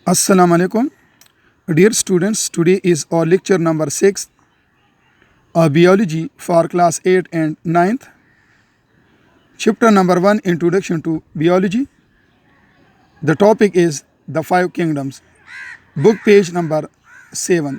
Assalamu alaikum. Dear students, today is our lecture number 6 of biology for class 8 and 9th. Chapter number 1, Introduction to Biology. The topic is the five kingdoms. Book page number 7.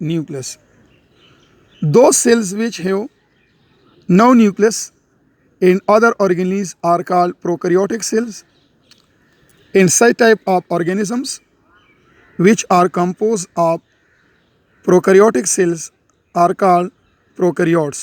nucleus. Those cells which have no nucleus in other organelles are called prokaryotic cells. In such type of organisms which are composed of prokaryotic cells are called prokaryotes.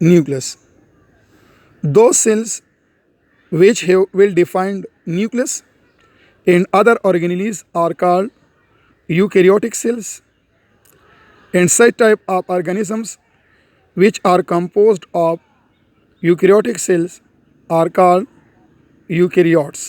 nucleus. Those cells which have well-defined nucleus in other organelles are called eukaryotic cells, and such type of organisms which are composed of eukaryotic cells are called eukaryotes.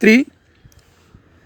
3,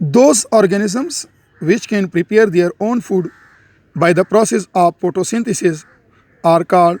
Those organisms which can prepare their own food by the process of photosynthesis are called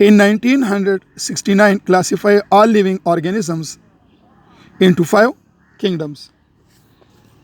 in 1969 classify all living organisms into 5 kingdoms.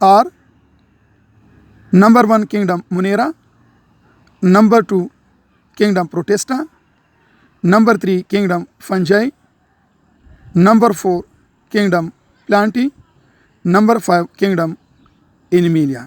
are number 1 kingdom Monera, number 2 kingdom Protista, number 3 kingdom Fungi, number 4 kingdom Plantae, number 5 kingdom Animalia.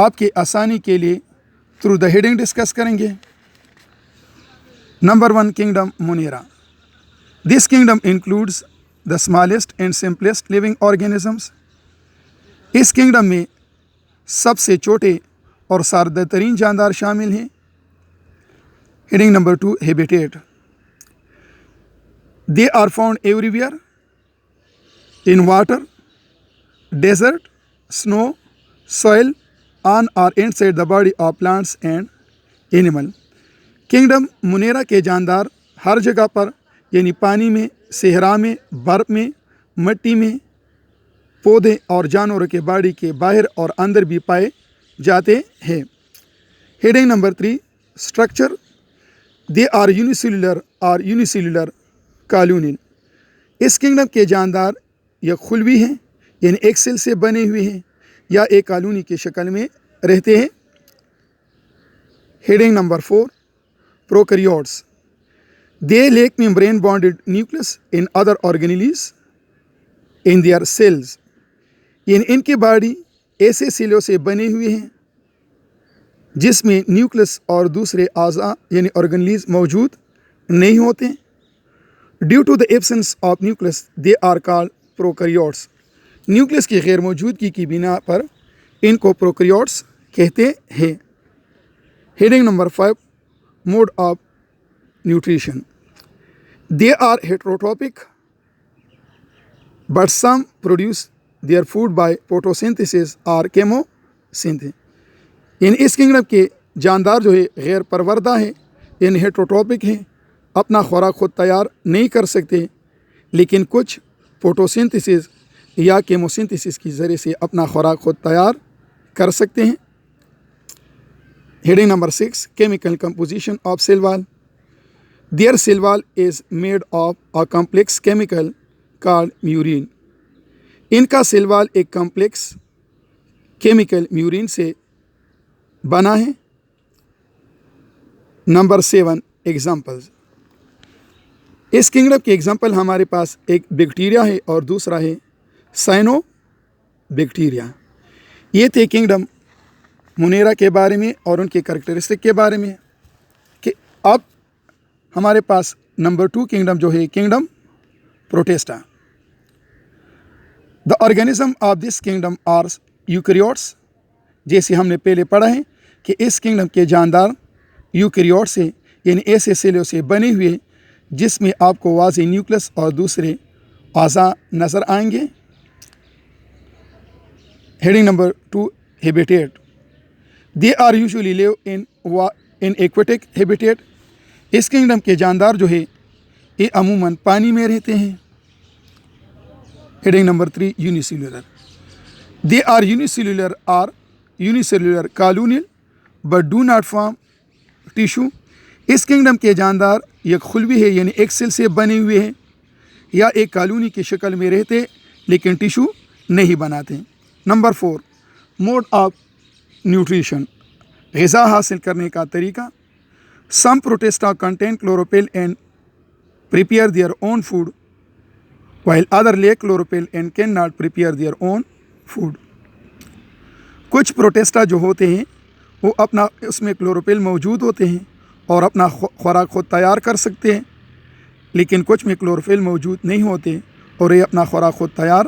آپ کے آسانی کے لیے through the heading discuss کریں گے۔ Number 1 kingdom Monera. This kingdom includes the smallest and simplest living organisms. اس kingdom میں سب سے چھوٹے اور سادہ ترین جاندار شامل ہیں۔ Heading number 2 habitat. They are found everywhere in water, desert, snow, soil, on or inside the body of plants and animal۔ Kingdom Monera کے جاندار ہر جگہ پر یعنی پانی میں، صحرا میں، برف میں، مٹی میں، پودے اور جانوروں کے باڈی کے باہر اور اندر بھی پائے جاتے ہیں۔ Heading number 3 structure. They are unicellular colonial. اس کنگڈم کے جاندار یا خلوی ہیں یعنی ایک سیل سے بنے ہوئے ہیں یا ایک کالونی کی شکل میں رہتے ہیں۔ Heading number 4 prokaryotes. They lack membrane bounded nucleus and other organelles in their cells. یعنی ان کی باڈی ایسے سیلوں سے بنے ہوئے ہیں جس میں نیوکلس اور دوسرے اعضاء یعنی آرگینیلیز موجود نہیں ہوتے۔ Due to the absence of nucleus they are called prokaryotes. Nucleus کی غیر موجودگی کی بنا پر ان کو پروکیریوٹس کہتے ہیں۔ Heading number 5 mode of nutrition. They are heterotrophic but some produce their food by photosynthesis اور کیموسنتھسس۔ یعنی اس کنگڈم کے جاندار جو ہے غیر پروردہ ہیں یعنی ہیٹروٹروپک ہیں، اپنا خوراک خود تیار نہیں کر سکتے، لیکن کچھ فوٹوسنتھسس یا کیموسنتھسس کی ذریعے سے اپنا خوراک خود تیار کر سکتے ہیں۔ Heading number 6 chemical composition of cell wall. Their cell wall is made of a complex chemical called murein. ان کا سیل وال ایک کمپلیکس کیمیکل میورین سے بنا ہے۔ Number 7 examples. اس کنگڈم کے ایگزامپل ہمارے پاس ایک بیکٹیریا ہے اور دوسرا ہے سائنو بیکٹیریا۔ یہ تھے کنگڈم مونیرا کے بارے میں اور ان کے کریکٹرسٹک کے بارے میں۔ کہ اب ہمارے پاس نمبر 2 کنگڈم جو ہے kingdom Protista. The organism of this kingdom are eukaryotes. جیسے ہم نے پہلے پڑھا ہے کہ اس کنگڈم کے جاندار یوکیریوٹس ہیں یعنی ایسے سیلوں سے بنے ہوئے جس میں آپ کو واضح نیوکلس اور دوسرے اعضاء نظر آئیں گے۔ Heading number 2 habitat. They are usually live in aquatic habitat. اس کنگڈم کے جاندار جو ہے یہ عموماً پانی میں رہتے ہیں۔ Heading number 3 unicellular. They are unicellular colonial but do not form tissue. اس کنگڈم کے جاندار یک خلوی ہے یعنی ایک سیل سے بنے ہوئے ہیں یا ایک کالونی کی شکل میں رہتے لیکن ٹیشو نہیں بناتے۔ Number 4 mode of nutrition. غذا حاصل کرنے کا طریقہ۔ Some Protista contain chloroplast and prepare their own food while other lack chlorophyll and cannot prepare their own food۔ کچھ پروٹیسٹا جو ہوتے ہیں وہ اپنا اس میں کلوروپل موجود ہوتے ہیں اور اپنا خوراک خود تیار کر سکتے ہیں، لیکن کچھ میں کلوروفل موجود نہیں ہوتے اور یہ اپنا خوراک خود تیار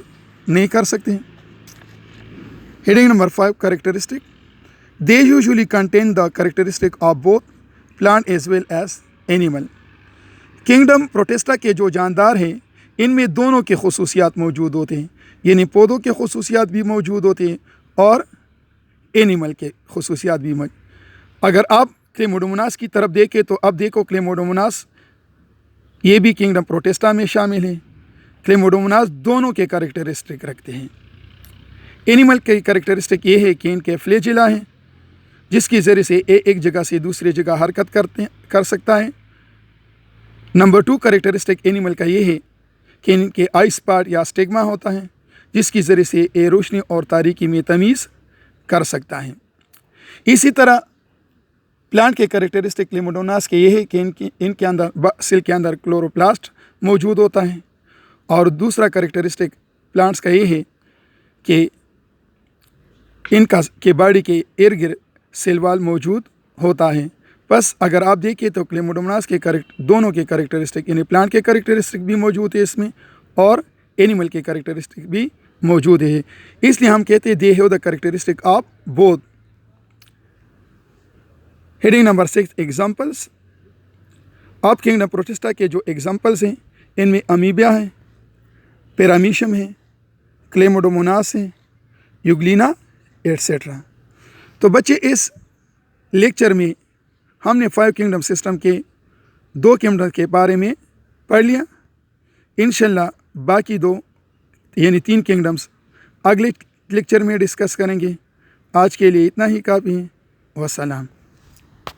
نہیں کر سکتے۔ Heading number 5 characteristic. They usually contain the characteristic of both plant as well as animal. Kingdom Protista کے جو جاندار ہیں ان میں دونوں کے خصوصیات موجود ہوتے ہیں، یعنی پودوں کے خصوصیات بھی موجود ہوتے ہیں اور اینیمل کے خصوصیات بھی موجود۔ اگر آپ کلیموڈوموناس کی طرف دیکھیں تو اب دیکھو کلیموڈوموناس یہ بھی کنگڈم پروٹیسٹا میں شامل ہیں۔ کلیموڈوموناس دونوں کے کریکٹرسٹک رکھتے ہیں۔ اینیمل کے کریکٹرسٹک یہ ہے کہ ان کے فلیجلا ہیں جس کی ذریعے سے ایک جگہ سے دوسری جگہ حرکت کر سکتا ہے۔ نمبر 2 کریکٹرسٹک اینیمل کا یہ ہے کہ ان کے آئی اسپاٹ یا اسٹیگما ہوتا ہے جس کی ذریعے سے یہ روشنی اور تاریکی میں تمیز کر سکتا ہے۔ اسی طرح پلانٹ کے کریکٹرسٹک کلیموڈوموناس کے یہ ہے کہ ان کے اندر سیل کے اندر کلوروپلاسٹ موجود ہوتا ہے، اور دوسرا کریکٹرسٹک پلانٹس کا یہ ہے کہ ان کا کے باڈی کے ارد گرد سیل وال موجود ہوتا ہے. بس اگر آپ دیکھیں تو کلیموڈوموناس کے دونوں کے کریکٹرسٹک یعنی پلانٹ کے کریکٹرسٹک بھی موجود ہے اس میں اور اینیمل کے کریکٹرسٹک بھی موجود ہے. اس لیے ہم کہتے ہیں they have the characteristic of both. Heading number 6 examples. آپ کنگڈم پروٹسٹا کے جو ایگزامپلس ہیں ان میں امیبیا ہے, پیرامیشیم ہے, کلیموڈوموناس ہے, یوگلینا ایٹسیٹرا. تو بچے اس لیکچر میں ہم نے 5 کنگڈم سسٹم کے 2 کنگڈم کے بارے میں پڑھ لیا. انشاءاللہ باقی 2 یعنی 3 کنگڈمس اگلے لیکچر میں ڈسکس کریں گے. آج کے لیے اتنا ہی کافی ہے. والسلام.